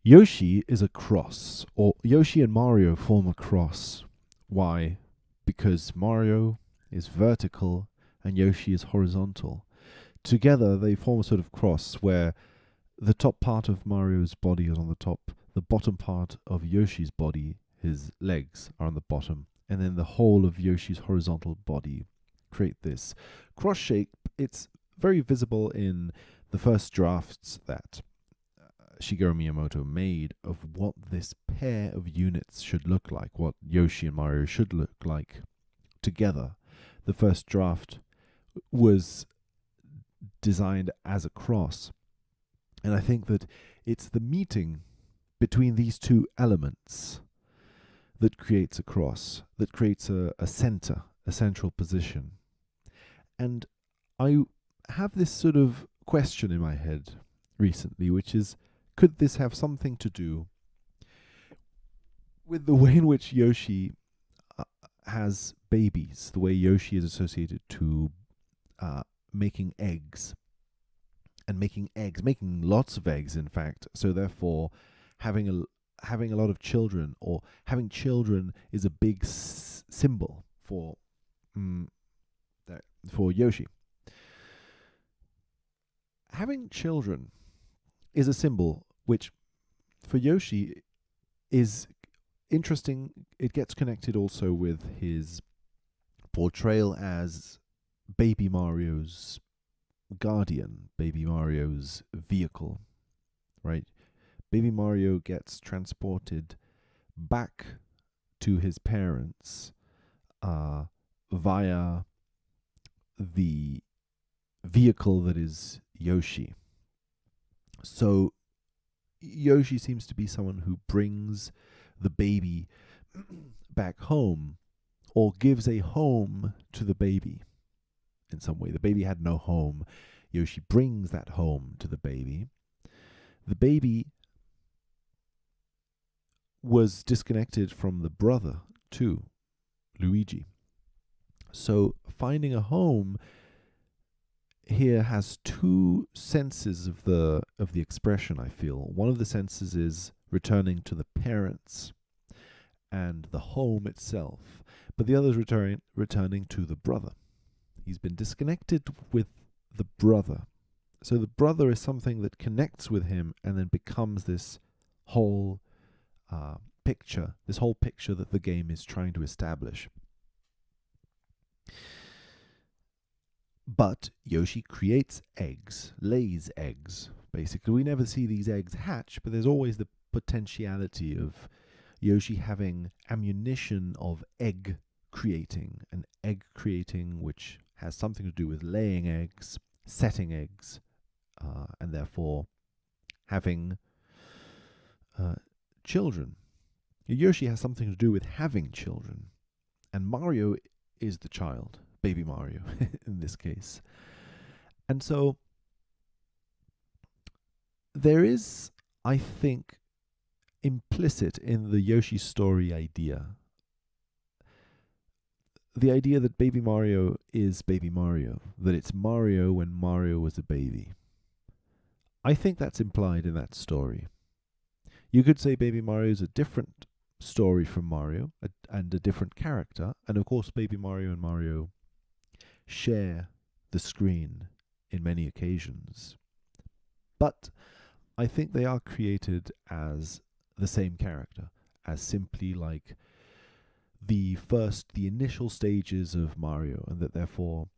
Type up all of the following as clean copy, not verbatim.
Yoshi is a cross, or Yoshi and Mario form a cross. Why? Because Mario is vertical and Yoshi is horizontal. Together, they form a sort of cross where the top part of Mario's body is on the top, the bottom part of Yoshi's body, his legs, are on the bottom, and then the whole of Yoshi's horizontal body create this cross shape. It's very visible in the first drafts that Shigeru Miyamoto made of what this pair of units should look like, what Yoshi and Mario should look like together. The first draft was designed as a cross, and I think that it's the meeting between these two elements that creates a cross, that creates a center, a central position. And I have this sort of question in my head recently, which is, could this have something to do with the way in which Yoshi has babies, the way Yoshi is associated to making eggs, and making lots of eggs, in fact. So therefore, having a lot of children, or having children, is a big symbol for Yoshi. Having children is a symbol which, for Yoshi, is interesting. It gets connected also with his portrayal as Baby Mario's guardian, Baby Mario's vehicle, right? Baby Mario gets transported back to his parents via the vehicle that is Yoshi. So Yoshi seems to be someone who brings the baby back home, or gives a home to the baby in some way. The baby had no home. Yoshi brings that home to the baby. The baby was disconnected from the brother too, Luigi. So finding a home here has two senses of the expression, I feel. One of the senses is returning to the parents and the home itself, but the other is returning to the brother. He's been disconnected with the brother. So the brother is something that connects with him and then becomes this whole picture that the game is trying to establish. But Yoshi creates eggs, lays eggs, basically. We never see these eggs hatch, but there's always the potentiality of Yoshi having ammunition of egg creating, which has something to do with laying eggs, setting eggs, and therefore having children. Yoshi has something to do with having children, and Mario is the child. Baby Mario in this case. And so there is, I think, implicit in the Yoshi story idea, the idea that Baby Mario is Baby Mario, that it's Mario when Mario was a baby. I think that's implied in that story. You could say Baby Mario is a different story from Mario, and a different character, and of course Baby Mario and Mario share the screen in many occasions. But I think they are created as the same character, as simply like the initial stages of Mario, and that therefore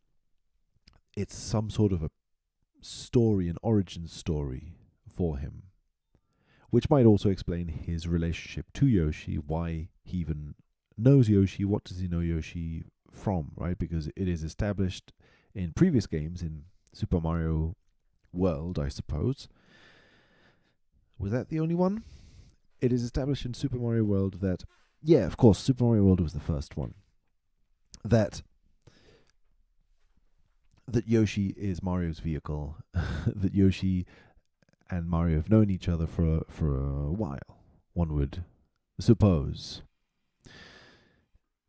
it's some sort of a story, an origin story for him, which might also explain his relationship to Yoshi, why he even knows Yoshi, what does he know Yoshi from, right? Because it is established in previous games, in Super Mario World, I suppose. Was that the only one? It is established in Super Mario World that, yeah, of course, Super Mario World was the first one, that Yoshi is Mario's vehicle, that Yoshi and Mario have known each other for a while, one would suppose.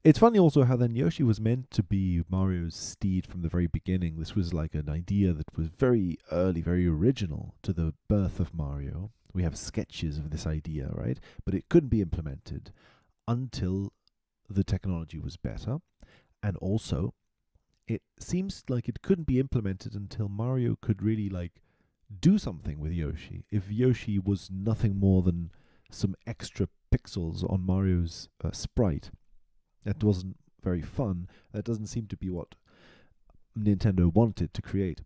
It's funny also how then Yoshi was meant to be Mario's steed from the very beginning. This was like an idea that was very early, very original to the birth of Mario. We have sketches of this idea, right? But it couldn't be implemented until the technology was better. And also, it seems like it couldn't be implemented until Mario could really like do something with Yoshi. If Yoshi was nothing more than some extra pixels on Mario's sprite, that wasn't very fun. That doesn't seem to be what Nintendo wanted to create.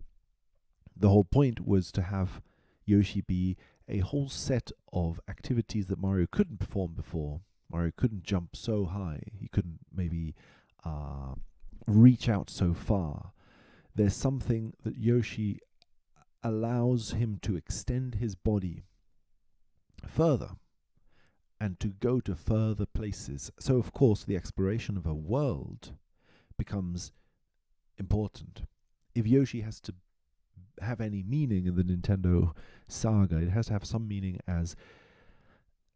The whole point was to have Yoshi be a whole set of activities that Mario couldn't perform before. Mario couldn't jump so high. He couldn't maybe reach out so far. There's something that Yoshi allows him to extend his body further and to go to further places. So, of course, the exploration of a world becomes important. If Yoshi has to have any meaning in the Nintendo saga, it has to have some meaning as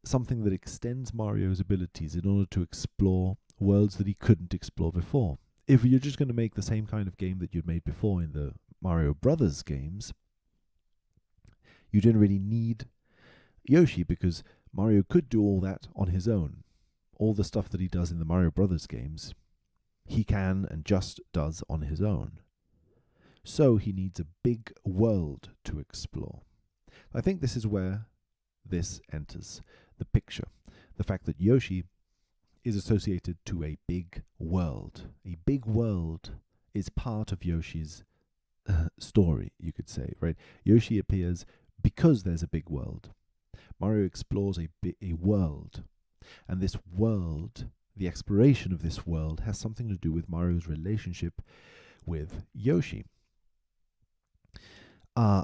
something that extends Mario's abilities in order to explore worlds that he couldn't explore before. If you're just going to make the same kind of game that you'd made before in the Mario Brothers games, you didn't really need Yoshi because Mario could do all that on his own. All the stuff that he does in the Mario Brothers games, he can and just does on his own. So he needs a big world to explore. I think this is where this enters the picture. The fact that Yoshi is associated to a big world. A big world is part of Yoshi's story, you could say, right? Yoshi appears because there's a big world. Mario explores a world, and this world, the exploration of this world, has something to do with Mario's relationship with Yoshi.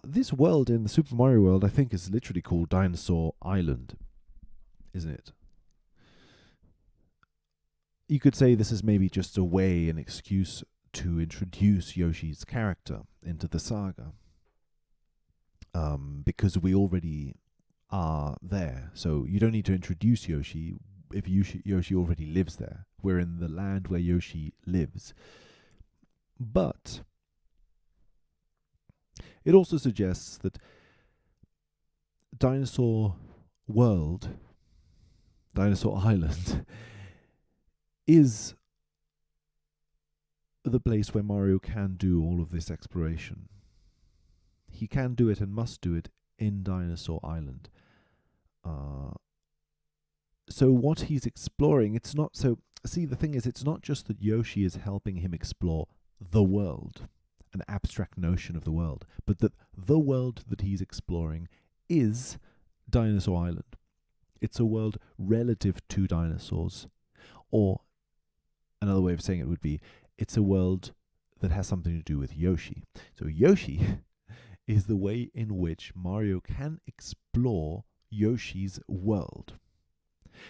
This world in the Super Mario World, I think, is literally called Dinosaur Island, isn't it? You could say this is maybe just a way, an excuse to introduce Yoshi's character into the saga, because we already are there. So you don't need to introduce Yoshi if Yoshi already lives there. We're in the land where Yoshi lives. But it also suggests that Dinosaur World, Dinosaur Island, is the place where Mario can do all of this exploration. He can do it and must do it in Dinosaur Island. So what he's exploring, it's not so... See, the thing is, it's not just that Yoshi is helping him explore the world, an abstract notion of the world, but that the world that he's exploring is Dinosaur Island. It's a world relative to dinosaurs. Or another way of saying it would be, it's a world that has something to do with Yoshi. So Yoshi is the way in which Mario can explore Yoshi's world.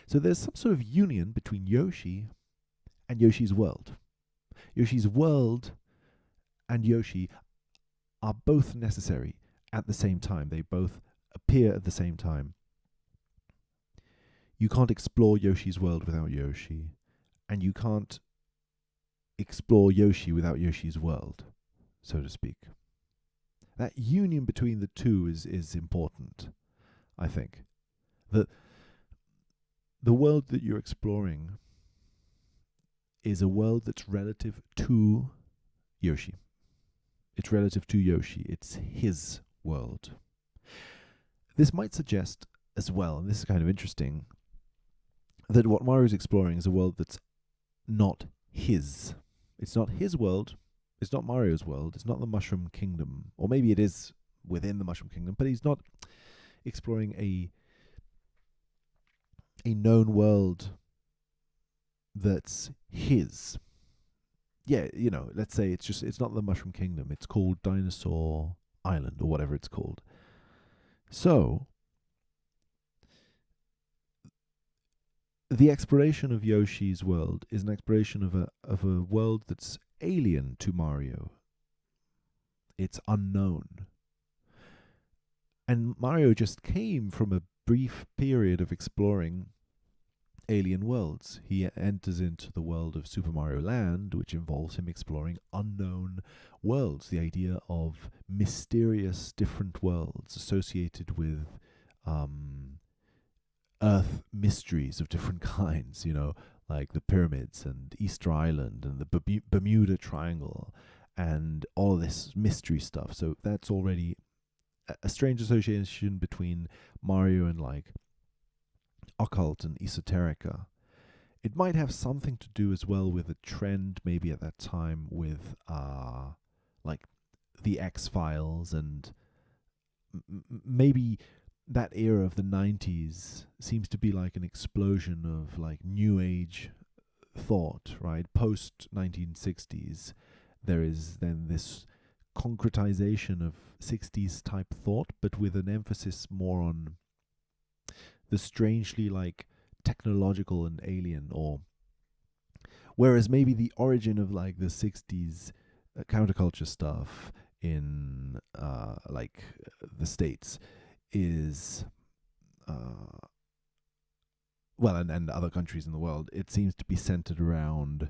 So there's some sort of union between Yoshi and Yoshi's world. Yoshi's world and Yoshi are both necessary at the same time. They both appear at the same time. You can't explore Yoshi's world without Yoshi, and you can't explore Yoshi without Yoshi's world, so to speak. That union between the two is important, I think. The world that you're exploring is a world that's relative to Yoshi. It's relative to Yoshi. It's his world. This might suggest as well, and this is kind of interesting, that what Mario's exploring is a world that's not his. It's not his world. It's not Mario's world. It's not the Mushroom Kingdom. Or maybe it is within the Mushroom Kingdom, but he's not exploring a known world that's his. Yeah, you know, let's say it's not the Mushroom Kingdom. It's called Dinosaur Island or whatever it's called. So the exploration of Yoshi's world is an exploration of a world that's alien to Mario. It's unknown. And Mario just came from a brief period of exploring alien worlds. He enters into the world of Super Mario Land, which involves him exploring unknown worlds. The idea of mysterious different worlds associated with Earth mysteries of different kinds, like the pyramids and Easter Island and the Bermuda Triangle and all this mystery stuff. So that's already a strange association between Mario and like occult and esoterica. It might have something to do as well with a trend maybe at that time with like the X-Files and maybe that era of the 90s seems to be like an explosion of like new age thought, right? Post 1960s, there is then this concretization of 60s type thought, but with an emphasis more on the strangely like technological and alien, or whereas maybe the origin of like the 60s counterculture stuff in the States is and other countries in the world, it seems to be centered around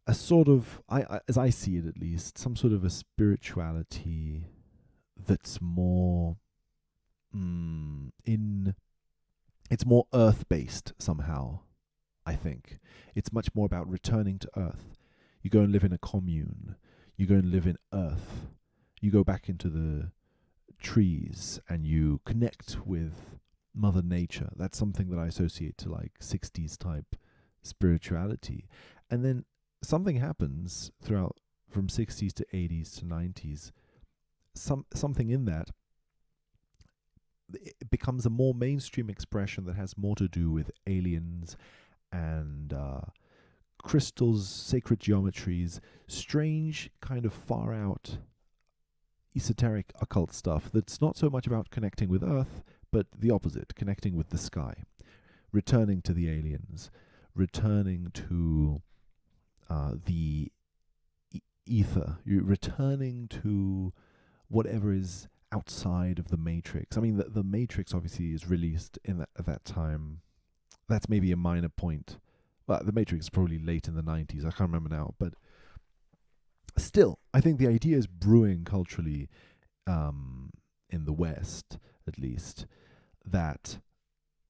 a sort of, as I see it at least, some sort of a spirituality that's more it's more earth-based somehow, I think. It's much more about returning to earth. You go and live in a commune. You go and live in earth. You go back into the trees and you connect with Mother Nature. That's something that I associate to like 60s type spirituality. And then something happens throughout from 60s to 80s to 90s. Something in that, it becomes a more mainstream expression that has more to do with aliens and crystals, sacred geometries, strange kind of far out esoteric occult stuff that's not so much about connecting with Earth, but the opposite, connecting with the sky, returning to the aliens, returning to the ether, returning to whatever is outside of the Matrix. I mean, the Matrix obviously is released at that time. That's maybe a minor point. Well, the Matrix is probably late in the 90s. I can't remember now, but still, I think the idea is brewing culturally, in the West, at least, that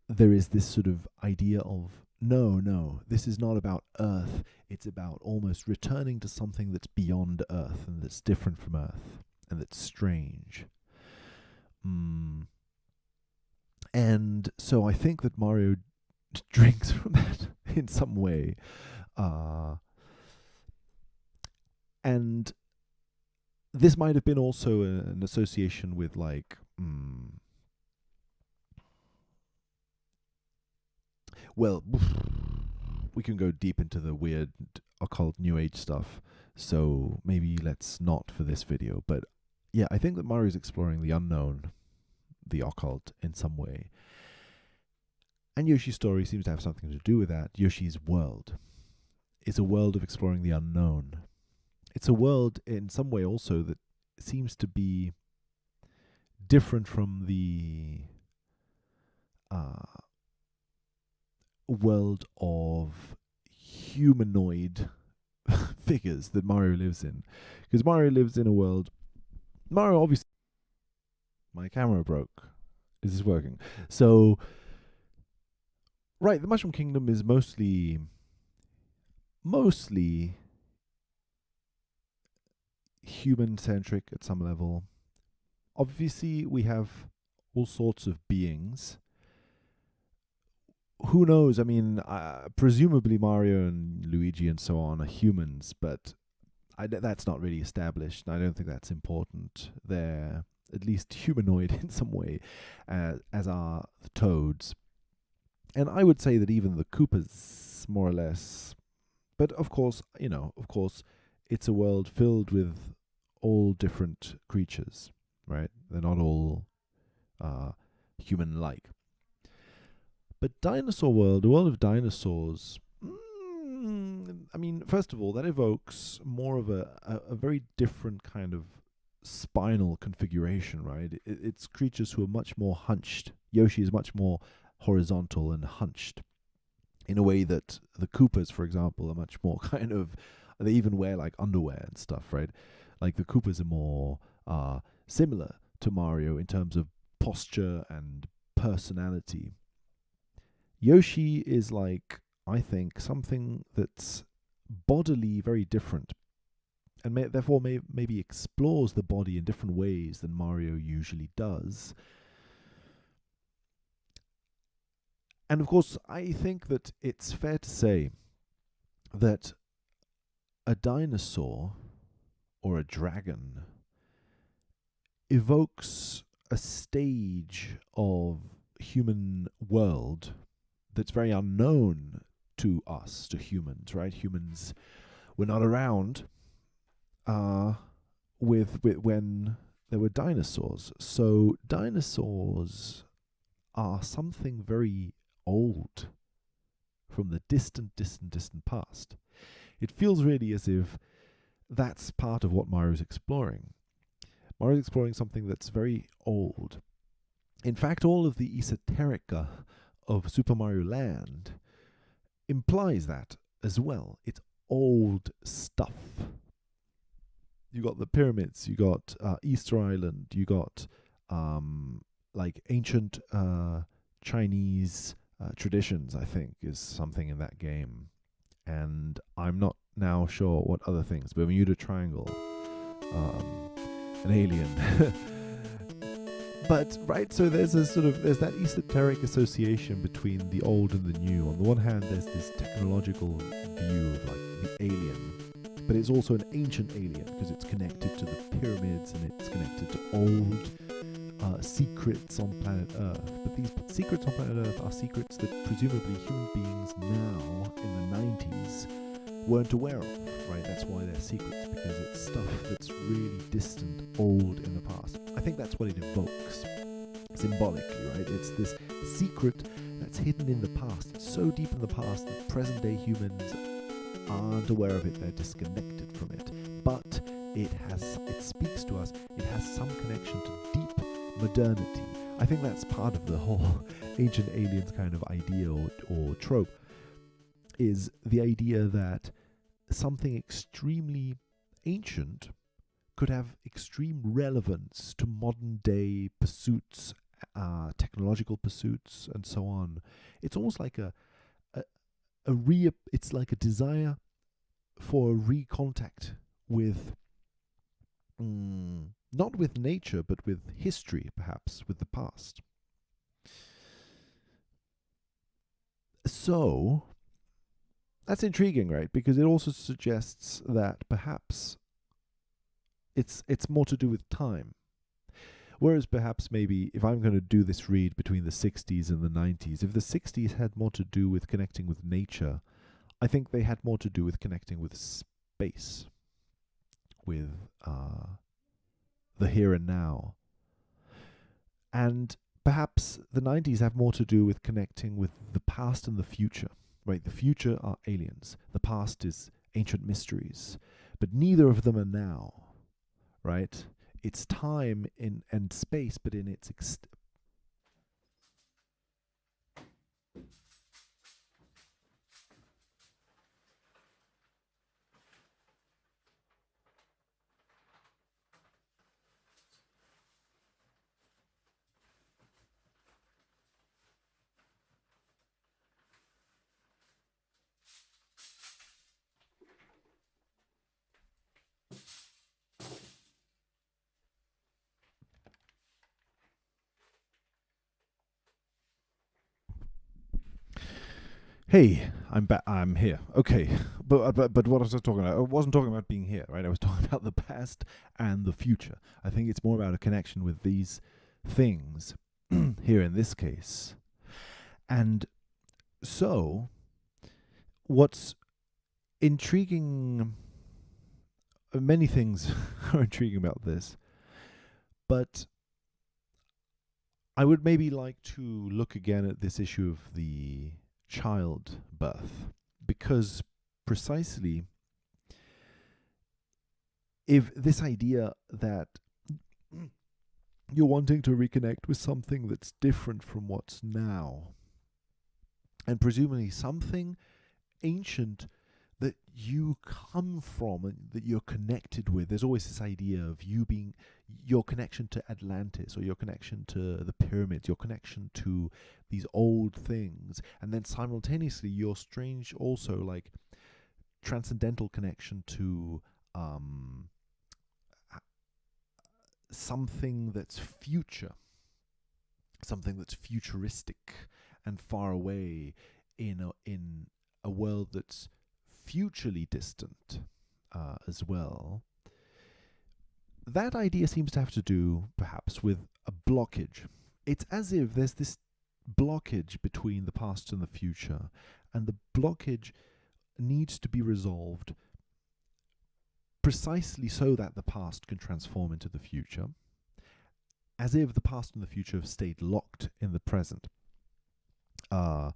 there is this sort of idea of, no, this is not about Earth. It's about almost returning to something that's beyond Earth and that's different from Earth and that's strange. And so I think that Mario drinks from that in some way. And this might have been also an association with like, well, we can go deep into the weird occult new age stuff, so maybe let's not for this video. But yeah, I think that Mario's exploring the unknown, the occult in some way. And Yoshi's story seems to have something to do with that. Yoshi's world is a world of exploring the unknown. It's a world in some way also that seems to be different from the world of humanoid figures that Mario lives in. Because Mario lives in a world... Mario obviously... My camera broke. Is this working? So... Right, the Mushroom Kingdom is mostly human-centric at some level. Obviously, we have all sorts of beings. Who knows? I mean, presumably Mario and Luigi and so on are humans, but that's not really established. I don't think that's important. They're at least humanoid in some way, as are the Toads. And I would say that even the Koopas, more or less. But of course, it's a world filled with all different creatures, right? They're not all human-like. But Dinosaur World, the world of dinosaurs, I mean, first of all, that evokes more of a very different kind of spinal configuration, right? It's creatures who are much more hunched. Yoshi is much more horizontal and hunched, in a way that the Koopas, for example, are much more kind of, they even wear like underwear and stuff, right? Like the Koopas are more similar to Mario in terms of posture and personality. Yoshi is like, I think, something that's bodily very different, and therefore maybe explores the body in different ways than Mario usually does. And of course, I think that it's fair to say that a dinosaur or a dragon evokes a stage of human world that's very unknown to us, to humans, right? Humans were not around with when there were dinosaurs. So dinosaurs are something very old from the distant past. It feels really as if that's part of what Mario's exploring. Mario's exploring something that's very old. In fact, all of the esoterica of Super Mario Land implies that as well. It's old stuff. You got the pyramids, you got Easter Island, you got like ancient Chinese traditions, I think, is something in that game. And I'm not now sure what other things. Bermuda Triangle, an alien. But right, so there's that esoteric association between the old and the new. On the one hand, there's this technological view of like the alien, but it's also an ancient alien because it's connected to the pyramids and it's connected to old secrets on planet Earth. But these secrets on planet Earth are secrets that presumably human beings now in the 90s weren't aware of, right? That's why they're secrets, because it's stuff that's really distant, old in the past. I think that's what it evokes symbolically, right? It's this secret that's hidden in the past. It's so deep in the past that present-day humans aren't aware of it. They're disconnected from it. But it speaks to us. It has some connection to deep modernity. I think that's part of the whole ancient aliens kind of idea or trope, is the idea that something extremely ancient could have extreme relevance to modern day pursuits, technological pursuits, and so on. It's almost like it's like a desire for a recontact with, not with nature, but with history, perhaps, with the past. So, that's intriguing, right? Because it also suggests that perhaps it's more to do with time. Whereas perhaps maybe if I'm going to do this read between the 60s and the 90s, if the 60s had more to do with connecting with nature, I think they had more to do with connecting with space, with the here and now. And perhaps the 90s have more to do with connecting with the past and the future. Right, the future are aliens. The past is ancient mysteries. But neither of them are now. Right? It's time and space, but in its Hey, I'm back. I'm here. Okay, but what was I talking about? I wasn't talking about being here, right? I was talking about the past and the future. I think it's more about a connection with these things here in this case. And so, what's intriguing? Many things are intriguing about this, but I would maybe like to look again at this issue of the childbirth, because precisely if this idea that you're wanting to reconnect with something that's different from what's now, and presumably something ancient that you come from and that you're connected with. There's always this idea of you being your connection to Atlantis, or your connection to the pyramids, your connection to these old things, and then simultaneously your strange, also like transcendental connection to something that's future, something that's futuristic and far away in a world that's futurely distant as well. That idea seems to have to do, perhaps, with a blockage. It's as if there's this blockage between the past and the future, and the blockage needs to be resolved precisely so that the past can transform into the future, as if the past and the future have stayed locked in the present. I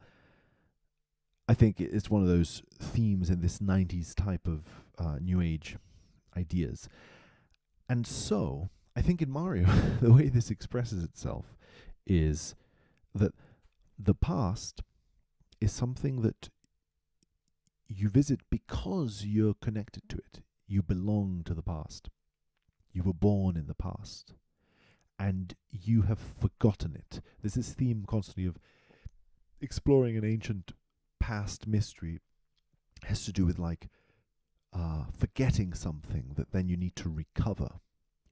think it's one of those themes in this 90s type of New Age ideas. And so, I think in Mario, the way this expresses itself is that the past is something that you visit because you're connected to it. You belong to the past. You were born in the past. And you have forgotten it. There's this theme constantly of exploring an ancient past mystery. It has to do with like forgetting something that then you need to recover.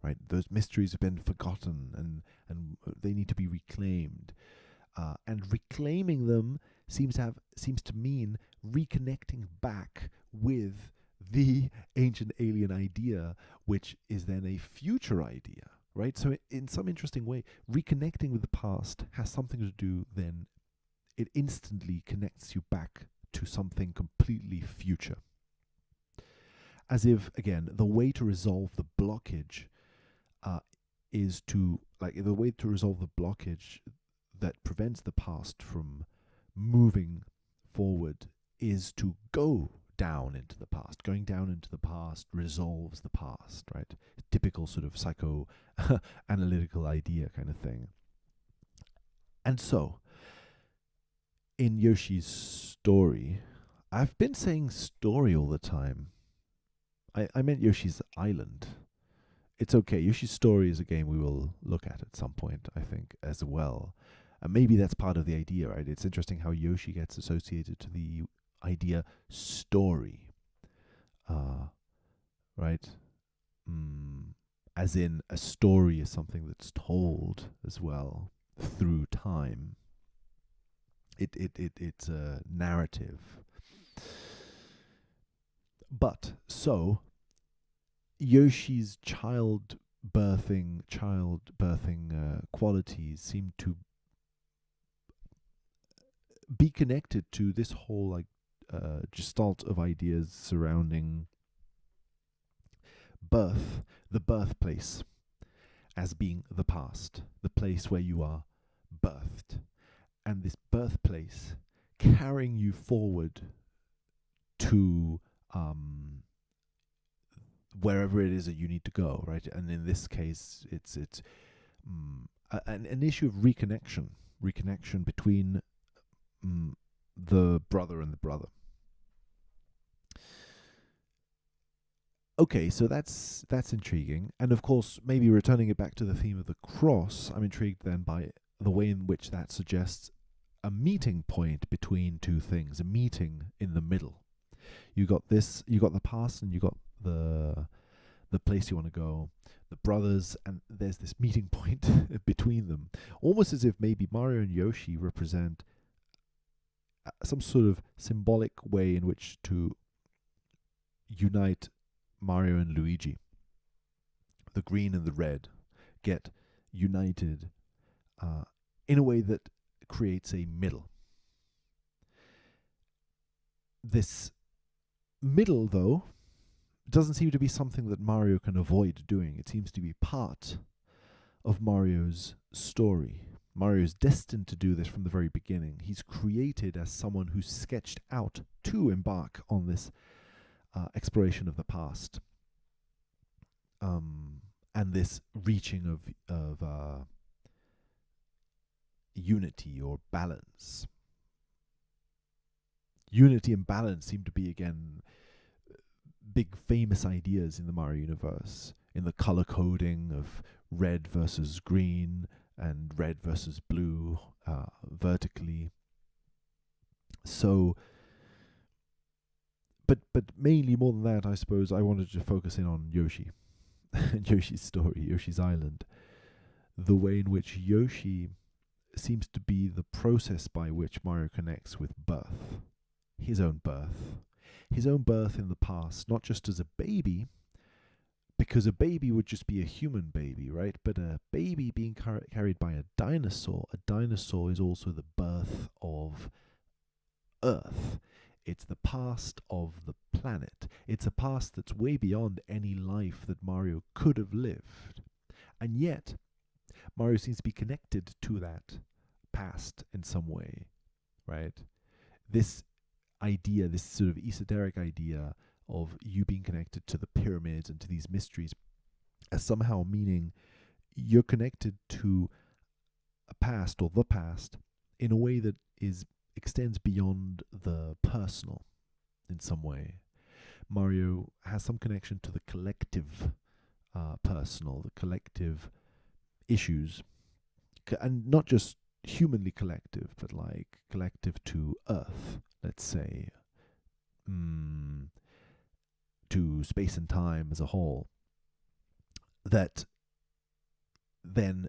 Right? Those mysteries have been forgotten and they need to be reclaimed. And reclaiming them seems to mean reconnecting back with the ancient alien idea, which is then a future idea, right? So in some interesting way, reconnecting with the past has something to do then, it instantly connects you back to something completely future. As if, again, the way to resolve the blockage is to, like, the way to resolve the blockage that prevents the past from moving forward is to go down into the past. Going down into the past resolves the past, right? Typical sort of psychoanalytical idea kind of thing. And so, in Yoshi's story, I've been saying story all the time. I meant Yoshi's Island. It's okay. Yoshi's Story is a game we will look at some point, I think, as well. And maybe that's part of the idea, right? It's interesting how Yoshi gets associated to the idea story, right? As in, a story is something that's told as well through time. It's a narrative. But so Yoshi's childbirthing qualities seem to be connected to this whole like gestalt of ideas surrounding birth, the birthplace, as being the past, the place where you are birthed, and this birthplace carrying you forward to wherever it is that you need to go, right? And in this case, it's an issue of reconnection between the brother and the brother. Okay, so that's intriguing, and of course, maybe returning it back to the theme of the cross, I'm intrigued then by the way in which that suggests a meeting point between two things, a meeting in the middle. You got the past, and you got the place you want to go, the brothers, and there's this meeting point between them, almost as if maybe Mario and Yoshi represent some sort of symbolic way in which to unite Mario and Luigi. The green and the red get united in a way that creates a middle. This middle, though, doesn't seem to be something that Mario can avoid doing. It seems to be part of Mario's story. Mario is destined to do this from the very beginning. He's created as someone who's sketched out to embark on this exploration of the past, and this reaching of unity or balance. unity and balance seem to be, again, big famous ideas in the Mario universe, in the color coding of red versus green and red versus blue vertically. So, but mainly more than that, I suppose I wanted to focus in on Yoshi and Yoshi's story, Yoshi's Island, the way in which Yoshi seems to be the process by which Mario connects with birth, his own birth, his own birth in the past, not just as a baby, because a baby would just be a human baby, right? But a baby being carried by a dinosaur is also the birth of Earth. It's the past of the planet. It's a past that's way beyond any life that Mario could have lived. And yet, Mario seems to be connected to that past in some way, right? This idea, this sort of esoteric idea of you being connected to the pyramids and to these mysteries, as somehow meaning you're connected to a past or the past in a way that extends beyond the personal in some way. Mario has some connection to the collective personal, the collective issues, and not just humanly collective, but like collective to Earth, let's say, to space and time as a whole, that then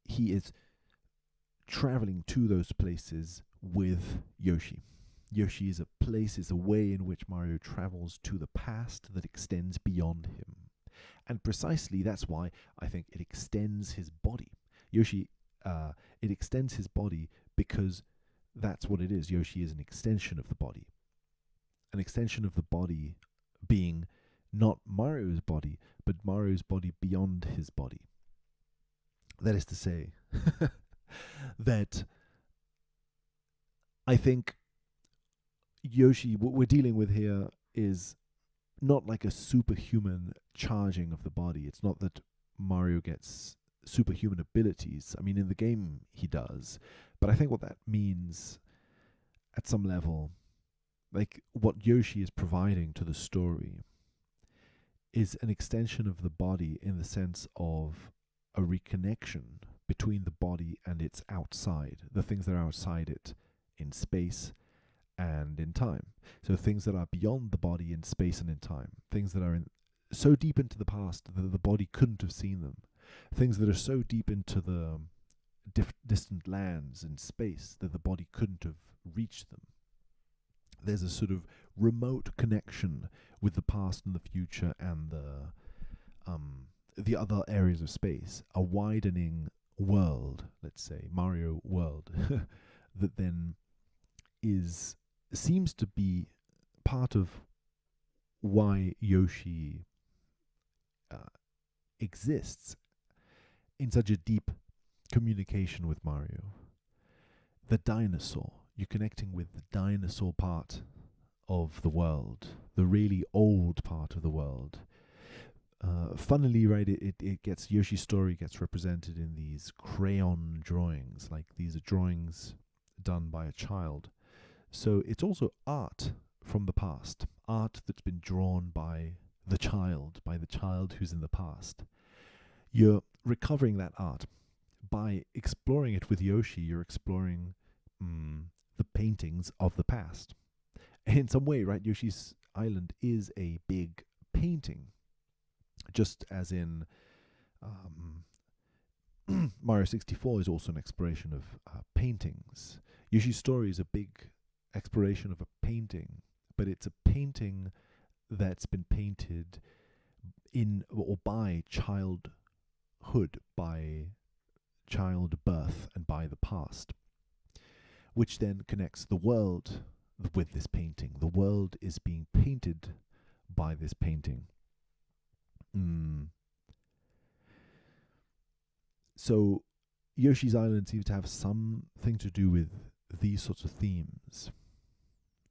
he is traveling to those places with Yoshi. Yoshi is a place, is a way in which Mario travels to the past that extends beyond him. And precisely that's why I think it extends his body. Yoshi, it extends his body because that's what it is. Yoshi is an extension of the body. An extension of the body being not Mario's body, but Mario's body beyond his body. That is to say, that I think Yoshi, what we're dealing with here, is not like a superhuman charging of the body. It's not that Mario gets superhuman abilities. I mean, in the game he does. But I think what that means at some level, like what Yoshi is providing to the story, is an extension of the body in the sense of a reconnection between the body and its outside, the things that are outside it in space and in time. So things that are beyond the body in space and in time, things that are so deep into the past that the body couldn't have seen them, things that are so deep into the distant lands in space that the body couldn't have reached them. There's a sort of remote connection with the past and the future and the other areas of space, a widening world, let's say, Mario world, that then seems to be part of why Yoshi exists in such a deep communication with Mario. The dinosaur, you're connecting with the dinosaur part of the world, the really old part of the world. Funnily, right, it gets, Yoshi's story gets represented in these crayon drawings, like these are drawings done by a child. So it's also art from the past, art that's been drawn by the child who's in the past. You're recovering that art by exploring it with Yoshi. You're exploring the paintings of the past. In some way, right, Yoshi's Island is a big painting, just as in Mario 64 is also an exploration of paintings. Yoshi's story is a big exploration of a painting, but it's a painting that's been painted in or by childhood, by childbirth, and by the past, which then connects the world with this painting. The world is being painted by this painting. So Yoshi's Island seems to have something to do with these sorts of themes.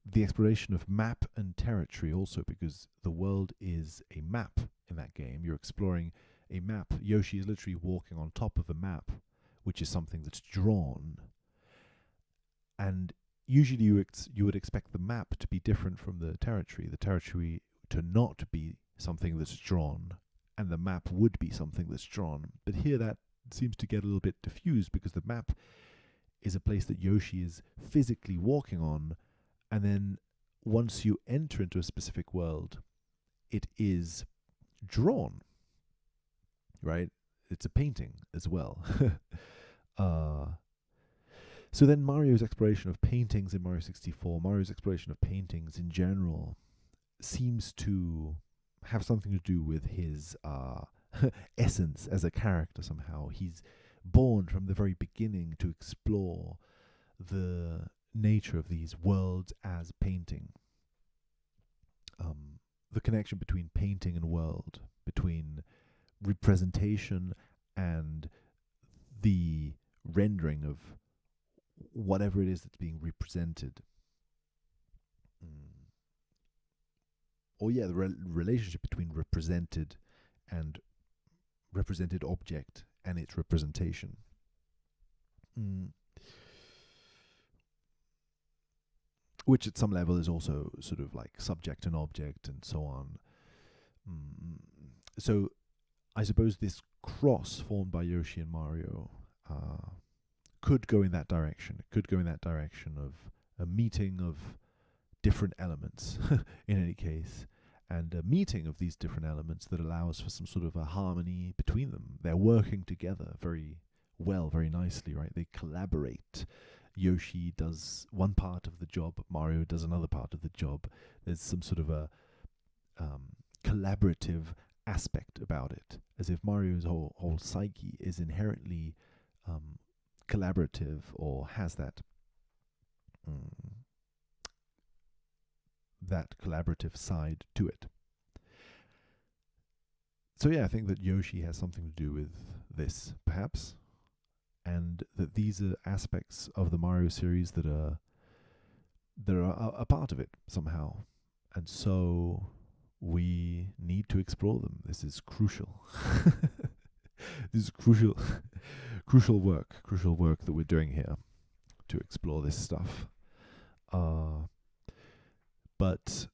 The exploration of map and territory also, because the world is a map in that game. You're exploring a map. Yoshi is literally walking on top of a map, which is something that's drawn. And usually you would expect the map to be different from the territory to not be something that's drawn, and the map would be something that's drawn. But here that seems to get a little bit diffused because the map is a place that Yoshi is physically walking on, and then once you enter into a specific world, it is drawn, right? It's a painting as well. uh, so then Mario's exploration of paintings in Mario 64, Mario's exploration of paintings in general, seems to have something to do with his essence as a character somehow. He's born from the very beginning to explore the nature of these worlds as painting. The connection between painting and world, between representation and the rendering of whatever it is that's being represented. Mm. Or yeah, the relationship between and represented object and its representation. Mm. Which at some level is also sort of like subject and object and so on. Mm. So I suppose this cross formed by Yoshi and Mario could go in that direction. It could go in that direction of a meeting of different elements in any case, and a meeting of these different elements that allows for some sort of a harmony between them. They're working together very well, very nicely, right? They collaborate. Yoshi does one part of the job, Mario does another part of the job. There's some sort of a collaborative aspect about it, as if Mario's whole psyche is inherently collaborative, or has that collaborative side to it. So yeah, I think that Yoshi has something to do with this, perhaps, and that these are aspects of the Mario series that are a part of it somehow, and so we need to explore them. This is crucial. This is crucial work that we're doing here to explore this stuff. But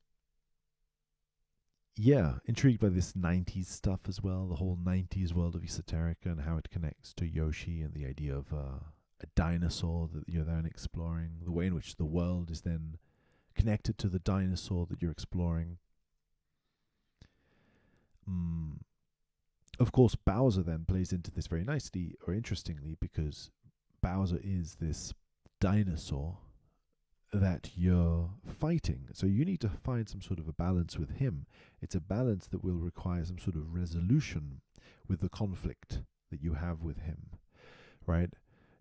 yeah, intrigued by this 90s stuff as well, the whole 90s world of Esoterica and how it connects to Yoshi and the idea of a dinosaur that you're then exploring, the way in which the world is then connected to the dinosaur that you're exploring. Of course, Bowser then plays into this very nicely or interestingly, because Bowser is this dinosaur that you're fighting. So you need to find some sort of a balance with him. It's a balance that will require some sort of resolution with the conflict that you have with him, right?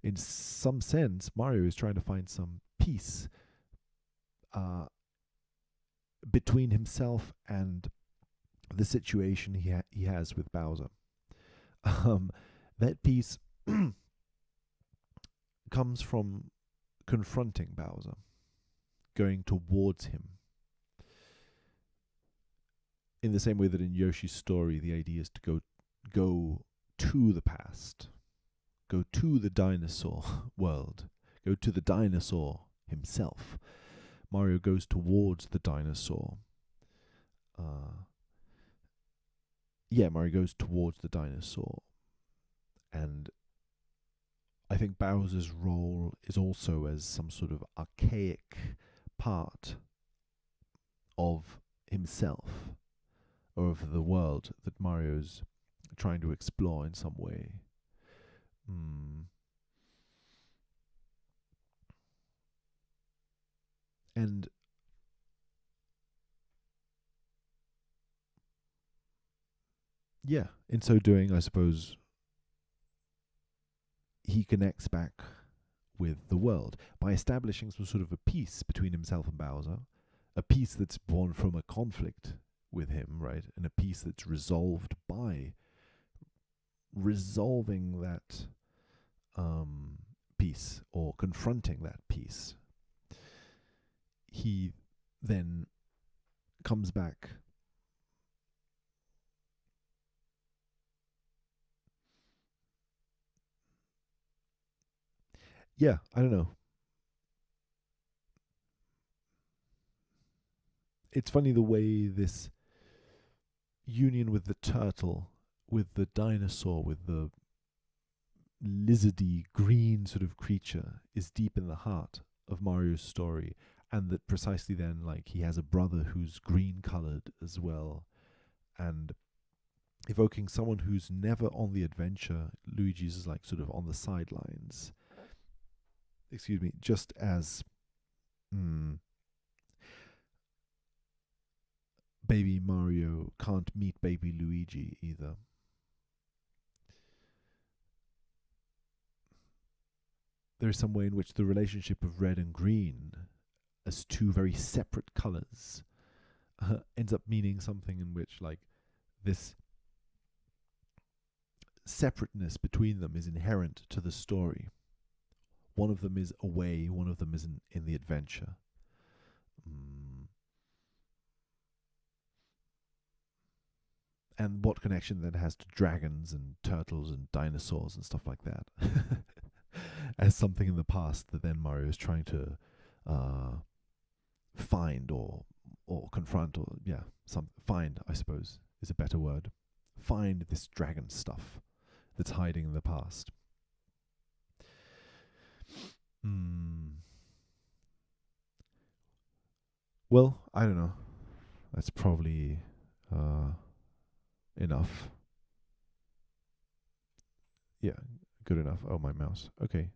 In some sense, Mario is trying to find some peace between himself and the situation he has with Bowser. That peace comes from confronting Bowser, going towards him. In the same way that in Yoshi's story, the idea is to go to the past, go to the dinosaur world, go to the dinosaur himself. Mario goes towards the dinosaur. Mario goes towards the dinosaur. And I think Bowser's role is also as some sort of archaic part of himself, or of the world that Mario's trying to explore in some way. And yeah, in so doing, I suppose he connects back with the world by establishing some sort of a peace between himself and Bowser, a peace that's born from a conflict with him, right? And a peace that's resolved by resolving that peace, or confronting that peace. He then comes back I don't know. it's funny the way this union with the turtle, with the dinosaur, with the lizardy green sort of creature is deep in the heart of Mario's story, and that precisely then, like, he has a brother who's green colored as well, and evoking someone who's never on the adventure. Luigi's is like sort of on the sidelines. Excuse me, just as baby Mario can't meet baby Luigi either. There is some way in which the relationship of red and green as two very separate colors ends up meaning something in which, like, this separateness between them is inherent to the story. One of them is away, one of them is in the adventure. And what connection that has to dragons and turtles and dinosaurs and stuff like that, as something in the past that then Mario is trying to find or confront, or find, I suppose, is a better word. Find this dragon stuff that's hiding in the past. Well, I don't know. That's probably enough. Yeah, good enough. Oh, my mouse. Okay.